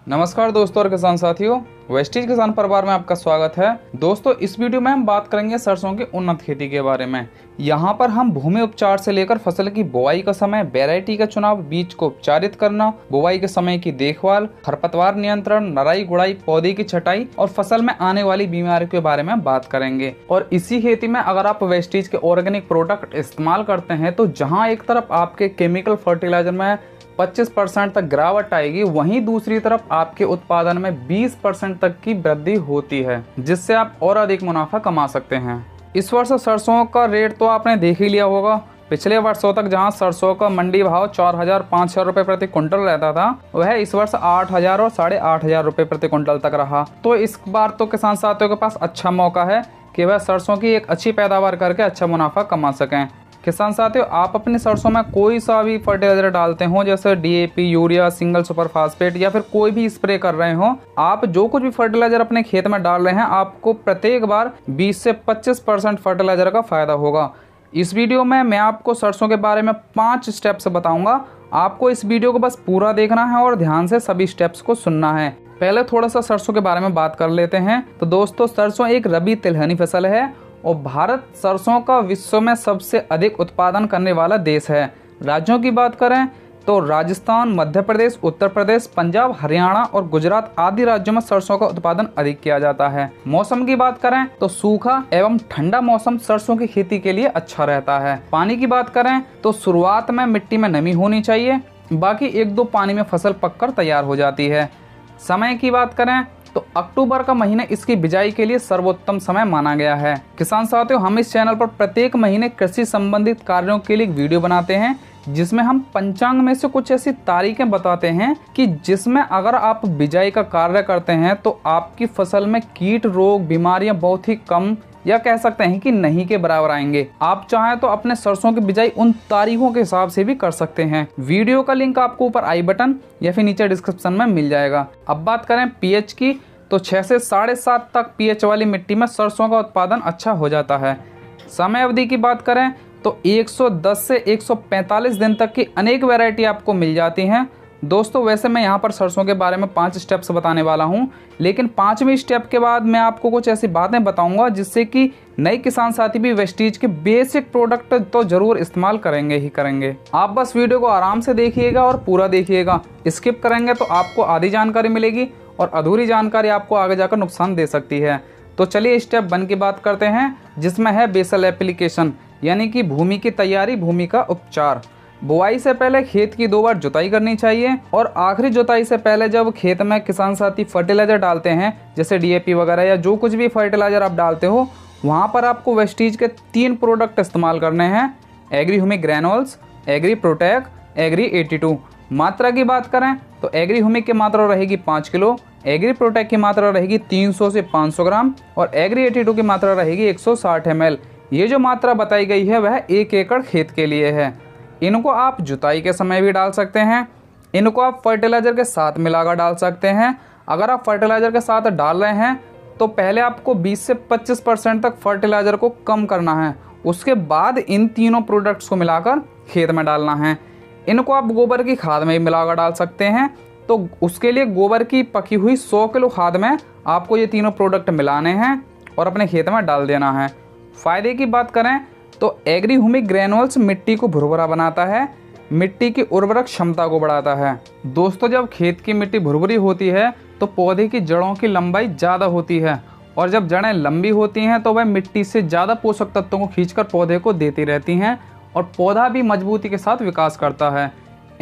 नमस्कार दोस्तों और किसान साथियों, वेस्टीज किसान परिवार में आपका स्वागत है। दोस्तों, इस वीडियो में हम बात करेंगे सरसों की उन्नत खेती के बारे में। यहाँ पर हम भूमि उपचार से लेकर फसल की बुआई का समय, वैरायटी का चुनाव, बीज को उपचारित करना, बुआई के समय की देखभाल, खरपतवार नियंत्रण, नराई गुड़ाई, पौधे की छटाई और फसल में आने वाली बीमारियों के बारे में बात करेंगे। और इसी खेती में अगर आप वेस्टीज के ऑर्गेनिक प्रोडक्ट इस्तेमाल करते हैं तो जहाँ एक तरफ आपके केमिकल फर्टिलाइजर में 25% तक गिरावट आएगी, वहीं दूसरी तरफ आपके उत्पादन में 20% तक की वृद्धि होती है, जिससे आप और अधिक मुनाफा कमा सकते हैं। इस वर्ष सरसों का रेट तो आपने देख ही लिया होगा। पिछले वर्षों तक जहां सरसों का मंडी भाव 4,000-5,000 रुपए प्रति क्विंटल रहता था, वह इस वर्ष 8,000 और 8,500 रुपए प्रति क्विंटल तक रहा। तो इस बार तो किसान साथियों के पास अच्छा मौका है कि वह सरसों की एक अच्छी पैदावार करके अच्छा मुनाफा कमा सकें। किसान साथियों, आप अपनी सरसों में कोई सा भी फर्टिलाइजर डालते हो, जैसे DAP, urea, single super phosphate या फिर कोई भी स्प्रे कर रहे हो, आप जो कुछ भी फर्टिलाइजर अपने खेत में डाल रहे हैं, आपको प्रत्येक बार 20 से 25% फर्टिलाइजर का फायदा होगा। इस वीडियो में मैं आपको सरसों के बारे में 5 स्टेप्स बताऊंगा। आपको इस वीडियो को बस पूरा देखना है और ध्यान से सभी स्टेप्स को सुनना है। पहले थोड़ा सा सरसों के बारे में बात कर लेते हैं। तो दोस्तों, सरसों एक रबी तिलहनी फसल है और भारत सरसों का विश्व में सबसे अधिक उत्पादन करने वाला देश है। राज्यों की बात करें तो राजस्थान, मध्य प्रदेश, उत्तर प्रदेश, पंजाब, हरियाणा और गुजरात आदि राज्यों में सरसों का उत्पादन अधिक किया जाता है। मौसम की बात करें तो सूखा एवं ठंडा मौसम सरसों की खेती के लिए अच्छा रहता है। पानी की बात करें तो शुरुआत में मिट्टी में नमी होनी चाहिए, बाकी 1-2 पानी में फसल पककर तैयार हो जाती है। समय की बात करें तो अक्टूबर का महीना इसकी बिजाई के लिए सर्वोत्तम समय माना गया है। किसान साथियों, हम इस चैनल पर प्रत्येक महीने कृषि संबंधित कार्यों के लिए एक वीडियो बनाते हैं, जिसमें हम पंचांग में से कुछ ऐसी तारीखें बताते हैं कि जिसमें अगर आप बिजाई का कार्य करते हैं तो आपकी फसल में कीट, रोग, बीमारियां बहुत ही कम या कह सकते हैं कि नहीं के बराबर आएंगे। आप चाहें तो अपने सरसों की बिजाई उन तारीखों के हिसाब से भी कर सकते हैं। वीडियो का लिंक आपको ऊपर आई बटन या फिर नीचे डिस्क्रिप्शन में मिल जाएगा। अब बात करें पीएच की, तो 6 से 7.5 तक पीएच वाली मिट्टी में सरसों का उत्पादन अच्छा हो जाता है। समय अवधि की बात करें तो 110 से 145 दिन तक की अनेक वैरायटी आपको मिल जाती हैं। दोस्तों, वैसे मैं यहाँ पर सरसों के बारे में 5 स्टेप्स बताने वाला हूँ, लेकिन 5वें स्टेप के बाद मैं आपको कुछ ऐसी बातें बताऊंगा जिससे कि नए किसान साथी भी वेस्टीज के बेसिक प्रोडक्ट तो जरूर इस्तेमाल करेंगे ही करेंगे। आप बस वीडियो को आराम से देखिएगा और पूरा देखिएगा। स्किप करेंगे तो आपको आधी जानकारी मिलेगी और अधूरी जानकारी आपको आगे जाकर नुकसान दे सकती है। तो चलिए स्टेप 1 की बात करते हैं, जिसमें है बेसल एप्लीकेशन, यानी कि भूमि की तैयारी, भूमि का उपचार। बुआई से पहले खेत की 2 बार जुताई करनी चाहिए और आखिरी जुताई से पहले जब खेत में किसान साथी फर्टिलाइजर डालते हैं, जैसे डीएपी वगैरह या जो कुछ भी फर्टिलाइजर आप डालते हो, वहाँ पर आपको वेस्टीज के 3 प्रोडक्ट इस्तेमाल करने हैं: agri humic granules, agri Protek, agri 82। मात्रा की बात करें तो एग्री ह्यूमिक की मात्रा रहेगी 5 किलो, एग्री प्रोटेक की मात्रा रहेगी 300 से 500 ग्राम और एग्री 82 की मात्रा रहेगी 160 ml। ये जो मात्रा बताई गई है वह 1 एकड़ खेत के लिए है। इनको आप जुताई के समय भी डाल सकते हैं। इनको आप फर्टिलाइजर के साथ मिलाकर डाल सकते हैं। अगर आप फर्टिलाइजर के साथ डाल रहे हैं तो पहले आपको 20 से 25% तक फर्टिलाइजर को कम करना है, उसके बाद इन तीनों प्रोडक्ट्स को मिलाकर खेत में डालना है। इनको आप गोबर की खाद में भी मिलाकर डाल सकते हैं। तो उसके लिए गोबर की पकी हुई 100 किलो खाद में आपको ये तीनों प्रोडक्ट मिलाने हैं और अपने खेत में डाल देना है। फायदे की बात करें तो एग्री ह्यूमिक ग्रैनुल्स मिट्टी को भुरभुरा बनाता है, मिट्टी की उर्वरक क्षमता को बढ़ाता है। दोस्तों, जब खेत की मिट्टी भुरभुरी होती है तो पौधे की जड़ों की लंबाई ज़्यादा होती है और जब जड़ें लंबी होती हैं तो वह मिट्टी से ज़्यादा पोषक तत्वों को खींचकर पौधे को देती रहती हैं और पौधा भी मजबूती के साथ विकास करता है।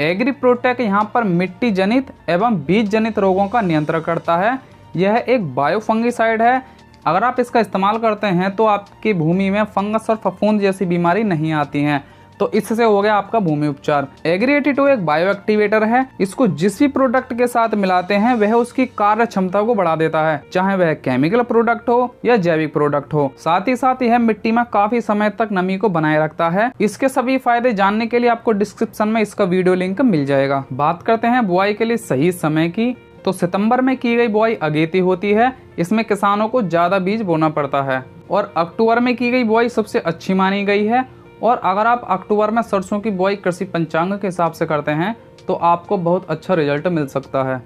एग्री प्रोटेक यहाँ पर मिट्टी जनित एवं बीज जनित रोगों का नियंत्रण करता है। यह एक बायोफंगिसाइड है। अगर आप इसका इस्तेमाल करते हैं तो आपकी भूमि में फंगस और फफूंद जैसी बीमारी नहीं आती हैं। तो इससे हो गया आपका भूमि उपचार। एग्री 82 एक बायो एक्टिवेटर है। इसको जिस भी प्रोडक्ट के साथ मिलाते हैं वह उसकी कार्य क्षमता को बढ़ा देता है, चाहे वह केमिकल प्रोडक्ट हो या जैविक प्रोडक्ट हो। साथ ही साथ यह मिट्टी में काफी समय तक नमी को बनाए रखता है। इसके सभी फायदे जानने के लिए आपको डिस्क्रिप्शन में इसका वीडियो लिंक मिल जाएगा। बात करते हैं बुआई के लिए सही समय की, तो सितंबर में की गई बुआई अगेती होती है। इसमें किसानों को ज्यादा बीज बोना पड़ता है और अक्टूबर में की गई बुआई सबसे अच्छी मानी गई है। और अगर आप अक्टूबर में सरसों की बुआई कृषि पंचांग के हिसाब से करते हैं तो आपको बहुत अच्छा रिजल्ट मिल सकता है।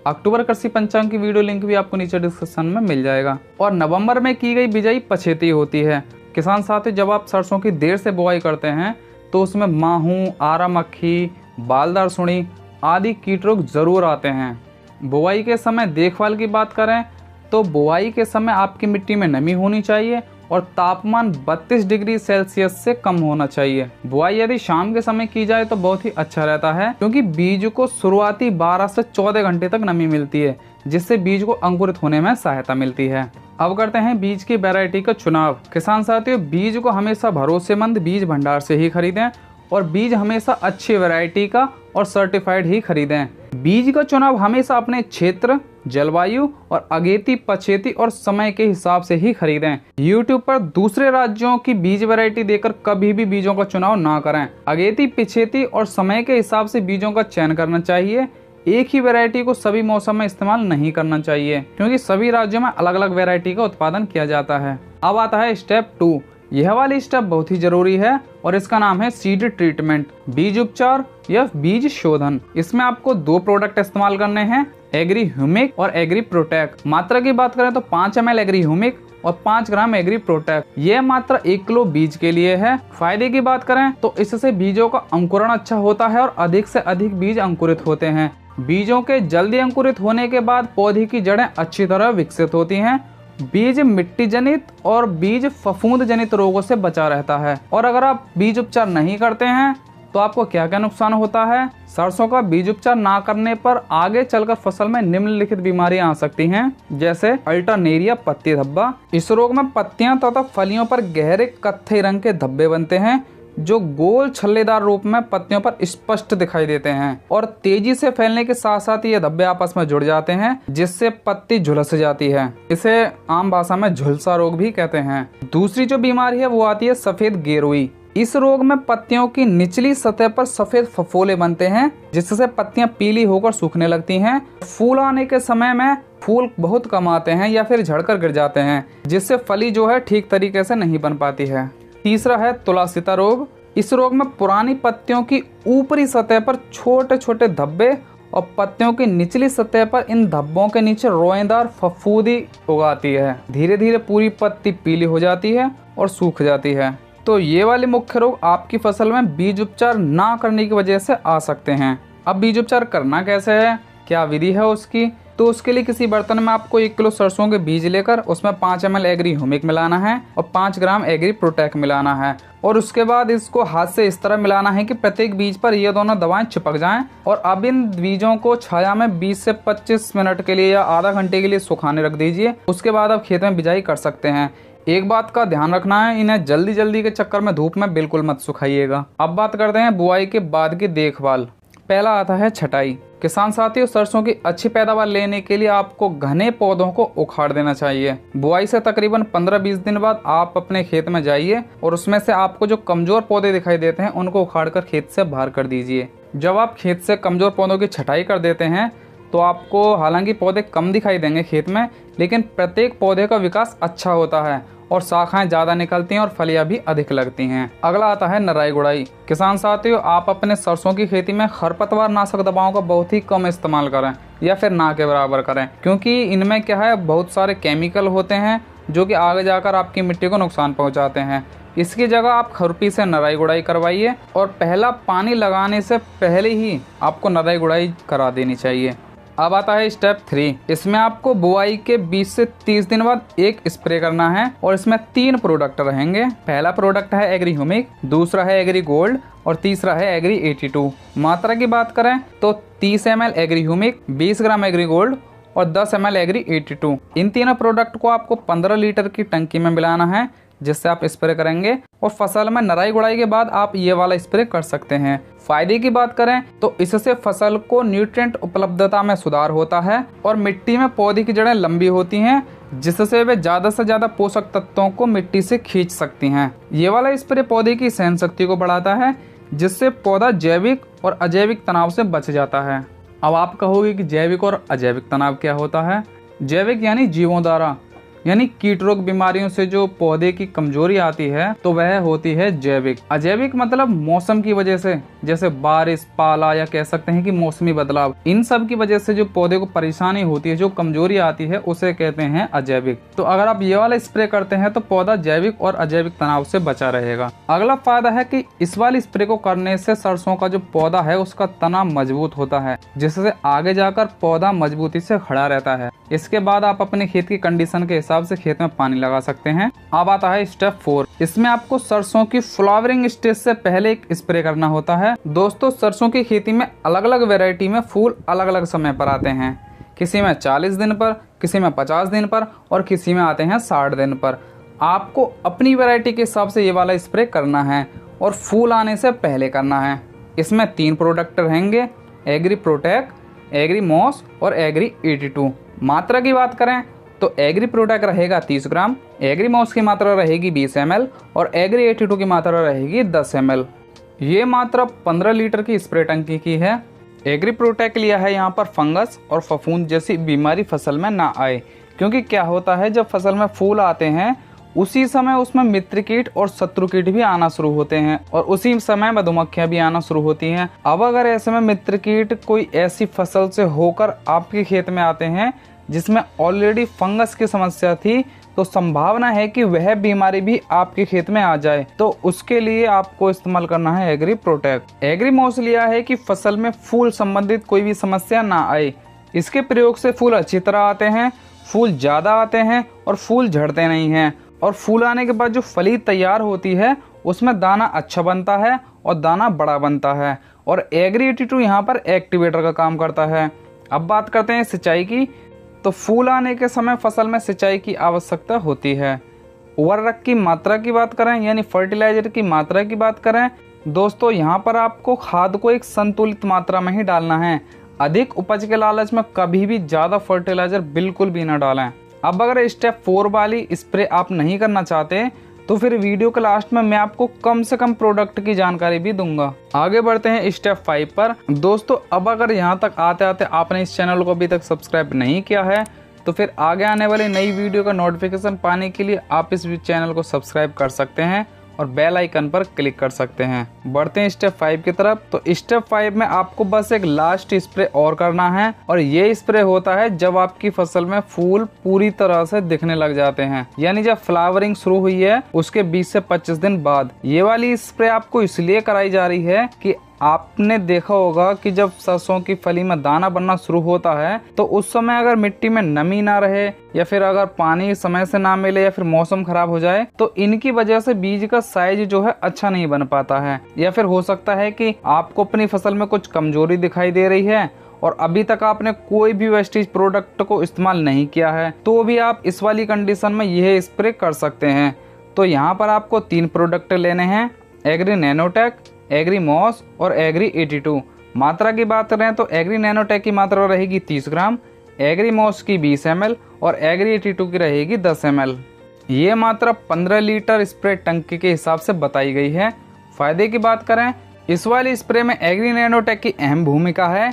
अक्टूबर कृषि पंचांग की वीडियो लिंक भी आपको नीचे डिस्क्रिप्शन में मिल जाएगा। और नवंबर में की गई बिजाई पछेती होती है। किसान साथी, जब आप सरसों की देर से बुआई करते हैं तो उसमें माहू, आरा मक्खी, बालदार सुड़ी आदि कीट रोग जरूर आते हैं। बुआई के समय देखभाल की बात करें तो बुआई के समय आपकी मिट्टी में नमी होनी चाहिए और तापमान 32 डिग्री सेल्सियस से कम होना चाहिए। बुआई यदि शाम के समय की जाए तो बहुत ही अच्छा रहता है, क्योंकि बीज को शुरुआती 12 से 14 घंटे तक नमी मिलती है, जिससे बीज को अंकुरित होने में सहायता मिलती है। अब करते हैं बीज की वैरायटी का चुनाव। किसान साथियों, बीज को हमेशा भरोसेमंद बीज भंडार से ही खरीदें और बीज हमेशा अच्छी वैरायटी का और सर्टिफाइड ही खरीदें। बीज का चुनाव हमेशा अपने क्षेत्र, जलवायु और अगेती, पछेती और समय के हिसाब से ही खरीदें। YouTube पर दूसरे राज्यों की बीज वैरायटी देखकर कभी भी बीजों का चुनाव ना करें। अगेती, पिछेती और समय के हिसाब से बीजों का चयन करना चाहिए। एक ही वैरायटी को सभी मौसम में इस्तेमाल नहीं करना चाहिए, क्योंकि सभी राज्यों में अलग अलग वैरायटी का उत्पादन किया जाता है। अब आता है स्टेप 2। यह वाली स्टेप बहुत ही जरूरी है और इसका नाम है सीड ट्रीटमेंट, बीज उपचार या बीज शोधन। इसमें आपको 2 प्रोडक्ट इस्तेमाल करने हैं, एग्री ह्यूमिक और एग्री प्रोटेक। मात्रा की बात करें तो 5 ml एग्री ह्यूमिक और 5 ग्राम एग्री प्रोटेक। यह मात्रा 1 किलो बीज के लिए है। फायदे की बात करें तो इससे बीजों का अंकुरण अच्छा होता है और अधिक से अधिक बीज अंकुरित होते हैं। बीजों के जल्दी अंकुरित होने के बाद पौधे की जड़ें अच्छी तरह विकसित होती हैं। बीज मिट्टी जनित और बीज फफूंद जनित रोगों से बचा रहता है। और अगर आप बीज उपचार नहीं करते हैं तो आपको क्या क्या नुकसान होता है। सरसों का बीज उपचार ना करने पर आगे चलकर फसल में निम्नलिखित बीमारियां आ सकती हैं, जैसे अल्टरनेरिया पत्ती धब्बा। इस रोग में पत्तियां तथा फलियों पर गहरे कत्थई रंग के धब्बे बनते हैं, जो गोल छल्लेदार रूप में पत्तियों पर स्पष्ट दिखाई देते हैं और तेजी से फैलने के साथ साथ ये धब्बे आपस में जुड़ जाते हैं, जिससे पत्ती झुलस जाती है। इसे आम भाषा में झुलसा रोग भी कहते हैं। दूसरी जो बीमारी है वो आती है सफेद गेरुई। इस रोग में पत्तियों की निचली सतह पर सफेद फफोले बनते हैं, जिससे पत्तियां पीली होकर सूखने लगती हैं। फूल आने के समय में फूल बहुत कम आते हैं या फिर झड़कर गिर जाते हैं, जिससे फली जो है ठीक तरीके से नहीं बन पाती है। तीसरा है तुलासिता रोग। इस रोग में पुरानी पत्तियों की ऊपरी सतह पर छोटे छोटे धब्बे और पत्तियों की निचली सतह पर इन धब्बों के नीचे रोएदार फफूंदी उगाती है। धीरे धीरे पूरी पत्ती पीली हो जाती है और सूख जाती है। तो ये वाले मुख्य रोग आपकी फसल में बीज उपचार ना करने की वजह से आ सकते हैं। अब बीज उपचार करना कैसे है, क्या विधि है उसकी? तो उसके लिए किसी बर्तन में आपको 1 किलो सरसों के बीज लेकर उसमें 5 ml एग्री ह्यूमिक मिलाना है और 5 ग्राम एग्री प्रोटेक मिलाना है। और उसके बाद इसको हाथ से इस तरह मिलाना है कि प्रत्येक बीज पर ये दोनों दवाएं चिपक जाएं। और अब इन बीजों को छाया में 20 से 25 मिनट के लिए या आधा घंटे के लिए सुखाने रख दीजिए। उसके बाद आप खेत में बिजाई कर सकते हैं। एक बात का ध्यान रखना है, इन्हें जल्दी जल्दी के चक्कर में धूप में बिल्कुल मत सुखाइएगा। अब बात करते हैं बुआई के बाद की देखभाल। पहला आता है छटाई। किसान साथियों, सरसों की अच्छी पैदावार लेने के लिए आपको घने पौधों को उखाड़ देना चाहिए। बुआई से तकरीबन 15-20 दिन बाद आप अपने खेत में जाइए और उसमें से आपको जो कमजोर पौधे दिखाई देते हैं उनको उखाड़कर खेत से बाहर कर दीजिए। जब आप खेत से कमजोर पौधों की छटाई कर देते हैं तो आपको हालांकि पौधे कम दिखाई देंगे खेत में, लेकिन प्रत्येक पौधे का विकास अच्छा होता है और शाखाएं ज्यादा निकलती हैं और फलियां भी अधिक लगती हैं। अगला आता है नराई गुड़ाई। किसान साथियों, आप अपने सरसों की खेती में खरपतवार नाशक दवाओं का बहुत ही कम इस्तेमाल करें या फिर ना के बराबर करें, क्योंकि इनमें क्या है, बहुत सारे केमिकल होते हैं जो कि आगे जाकर आपकी मिट्टी को नुकसान पहुंचाते हैं। इसकी जगह आप खुरपी से नराई गुड़ाई करवाइए और पहला पानी लगाने से पहले ही आपको नराई गुड़ाई करा देनी चाहिए। अब आता है स्टेप 3। इसमें आपको बुआई के 20 से 30 दिन बाद एक स्प्रे करना है और इसमें 3 प्रोडक्ट रहेंगे। पहला प्रोडक्ट है एग्री ह्यूमिक, दूसरा है एग्री गोल्ड और तीसरा है एग्री 82। मात्रा की बात करें तो 30 ml एग्री ह्यूमिक, 20 ग्राम एग्री गोल्ड और 10 ml एग्री 82। इन तीनों प्रोडक्ट को आपको 15 लीटर की टंकी में मिलाना है, जिससे आप स्प्रे करेंगे और फसल में नराई गुड़ाई के बाद आप ये वाला स्प्रे कर सकते हैं। फायदे की बात करें तो इससे फसल को न्यूट्रिएंट उपलब्धता में सुधार होता है और मिट्टी में पौधे की जड़ें लंबी होती हैं, जिससे वे ज्यादा से ज्यादा पोषक तत्वों को मिट्टी से खींच सकती हैं। ये वाला स्प्रे पौधे की सहन शक्ति को बढ़ाता है, जिससे पौधा जैविक और अजैविक तनाव से बच जाता है। अब आप कहोगे कि जैविक और अजैविक तनाव क्या होता है? जैविक यानी जीवों द्वारा यानी कीट रोग बीमारियों से जो पौधे की कमजोरी आती है तो वह होती है जैविक। अजैविक मतलब मौसम की वजह से, जैसे बारिश, पाला या कह सकते हैं कि मौसमी बदलाव, इन सब की वजह से जो पौधे को परेशानी होती है, जो कमजोरी आती है, उसे कहते हैं अजैविक। तो अगर आप ये वाला स्प्रे करते हैं तो पौधा जैविक और अजैविक तनाव से बचा रहेगा। अगला फायदा है कि इस वाले स्प्रे को करने से सरसों का जो पौधा है उसका तना मजबूत होता है, जिससे आगे जाकर पौधा मजबूती से खड़ा रहता है। इसके बाद आप अपने खेत की कंडीशन के हिसाब से खेत में पानी लगा सकते हैं। अब आता है स्टेप 4। इसमें आपको सरसों की फ्लावरिंग स्टेज से पहले एक स्प्रे करना होता है। दोस्तों, सरसों की खेती में अलग अलग वैरायटी में फूल अलग अलग समय पर आते हैं। किसी में 40 दिन पर, किसी में 50 दिन पर और किसी में आते हैं 60 दिन पर। आपको अपनी वैरायटी के हिसाब से ये वाला स्प्रे करना है और फूल आने से पहले करना है। इसमें 3 प्रोडक्ट रहेंगे, एग्री प्रोटेक्ट, एग्री मॉस और एग्री 82। मात्रा की बात करें तो एग्री प्रोटेक्ट रहेगा 30 ग्राम, एग्री मॉस की मात्रा रहेगी 20 ml और एग्री 82 की मात्रा रहेगी 10 ml। ये मात्रा 15 लीटर की स्प्रे टंकी की है। एग्री प्रोटेक्ट लिया है यहाँ पर फंगस और फफूंद जैसी बीमारी फसल में ना आए, क्योंकि क्या होता है जब फसल में फूल आते हैं उसी समय उसमें मित्र कीट और शत्रु कीट भी आना शुरू होते हैं और उसी समय मधुमक्खियां भी आना शुरू होती हैं। अब अगर ऐसे में मित्र कीट कोई ऐसी फसल से होकर आपके खेत में आते हैं जिसमें ऑलरेडी फंगस की समस्या थी, तो संभावना है कि वह बीमारी भी आपके खेत में आ जाए। तो उसके लिए आपको इस्तेमाल करना है एग्री प्रोटेक्ट। एग्री मॉस लिया है कि फसल में फूल संबंधित कोई भी समस्या ना आए। इसके प्रयोग से फूल अच्छी तरह आते हैं, फूल ज्यादा आते हैं और फूल झड़ते नहीं हैं। और फूल आने के बाद जो फली तैयार होती है उसमें दाना अच्छा बनता है और दाना बड़ा बनता है। और एग्री 82 यहाँ पर एक्टिवेटर का काम करता है। अब बात करते हैं सिंचाई की। तो फूल आने के समय फसल में सिंचाई की आवश्यकता होती है। उर्वरक की मात्रा की बात करें यानी फर्टिलाइजर की मात्रा की बात करें, दोस्तों यहाँ पर आपको खाद को एक संतुलित मात्रा में ही डालना है। अधिक उपज के लालच में कभी भी ज़्यादा फर्टिलाइजर बिल्कुल भी ना डालें। अब अगर स्टेप 4 वाली स्प्रे आप नहीं करना चाहते तो फिर वीडियो के लास्ट में मैं आपको कम से कम प्रोडक्ट की जानकारी भी दूंगा। आगे बढ़ते हैं स्टेप 5 पर। दोस्तों, अब अगर यहाँ तक आते आते आपने इस चैनल को अभी तक सब्सक्राइब नहीं किया है तो फिर आगे आने वाली नई वीडियो का नोटिफिकेशन पाने के लिए आप इस चैनल को सब्सक्राइब कर सकते हैं और बेल आइकन पर क्लिक कर सकते हैं। बढ़ते हैं स्टेप 5 की तरफ। तो स्टेप 5 में आपको बस एक लास्ट स्प्रे और करना है और ये स्प्रे होता है जब आपकी फसल में फूल पूरी तरह से दिखने लग जाते हैं, यानी जब फ्लावरिंग शुरू हुई है उसके 20 से 25 दिन बाद। ये वाली स्प्रे आपको इसलिए कराई जा रही है कि आपने देखा होगा कि जब सरसों की फली में दाना बनना शुरू होता है तो उस समय अगर मिट्टी में नमी ना रहे या फिर अगर पानी समय से ना मिले या फिर मौसम खराब हो जाए तो इनकी वजह से बीज का साइज जो है अच्छा नहीं बन पाता है। या फिर हो सकता है कि आपको अपनी फसल में कुछ कमजोरी दिखाई दे रही है और अभी तक आपने कोई भी वेस्टेज प्रोडक्ट को इस्तेमाल नहीं किया है, तो भी आप इस वाली कंडीशन में यह स्प्रे कर सकते हैं। तो यहाँ पर आपको 3 प्रोडक्ट लेने हैं, एग्री नैनोटेक, एग्री मॉस और एग्री 82। मात्रा की बात करें तो एग्री नैनोटेक की मात्रा रहेगी 30 ग्राम, एग्री मॉस की 20 ml और एग्री 82 की रहेगी 10 ml। ये मात्रा 15 लीटर स्प्रे टंकी के हिसाब से बताई गई है। फायदे की बात करें, इस वाली स्प्रे में एग्री नैनोटेक की अहम भूमिका है।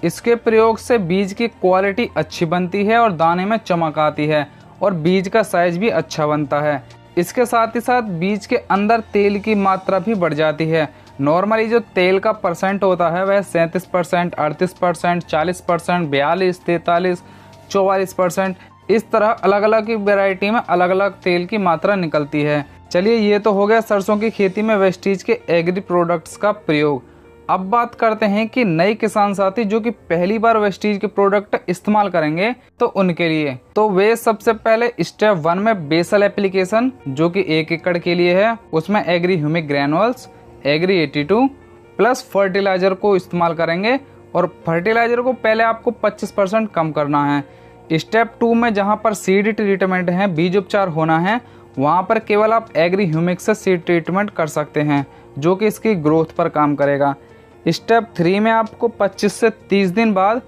इसके प्रयोग से बीज की क्वालिटी अच्छी बनती है और दाने में चमक आती है और बीज का साइज भी अच्छा बनता है। इसके साथ ही साथ बीज के अंदर तेल की मात्रा भी बढ़ जाती है। नॉर्मली जो तेल का परसेंट होता है वह 37%, 38%, 40%, 42%, 43%, 44%, इस तरह अलग अलग की वैरायटी में अलग अलग तेल की मात्रा निकलती है। चलिए, ये तो हो गया सरसों की खेती में वेस्टीज के एग्री प्रोडक्ट्स का प्रयोग। अब बात करते हैं कि नए किसान साथी जो कि पहली बार वेस्टीज के प्रोडक्ट इस्तेमाल करेंगे तो उनके लिए तो वे सबसे पहले स्टेप 1 में बेसल एप्लीकेशन जो कि 1 एकड़ के लिए है, उसमें agri humic granules, agri 82 plus fertilizer को इस्तेमाल करेंगे। और फर्टिलाइजर को पहले आपको 25% कम करना है। स्टेप 2 में जहां पर सीड ट्रीटमेंट है, बीज उपचार होना है, वहां पर केवल आप एग्री ह्यूमिक से सीड ट्रीटमेंट कर सकते हैं जो कि इसकी ग्रोथ पर काम करेगा। स्टेप 3 में आपको 25 से 30 दिन बाद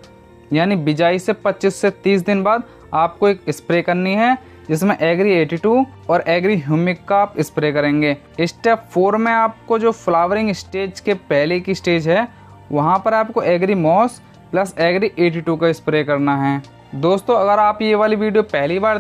यानी बिजाई से 25 से 30 दिन बाद आपको एक स्प्रे करनी है जिसमें एग्री 82 और एग्री ह्यूमिक का आप स्प्रे करेंगे। स्टेप 4 में आपको जो फ्लावरिंग स्टेज के पहले की स्टेज है वहां पर आपको एग्री मॉस प्लस एग्री 82 का स्प्रे करना है। दोस्तों, अगर आप ये वाली वीडियो पहली बार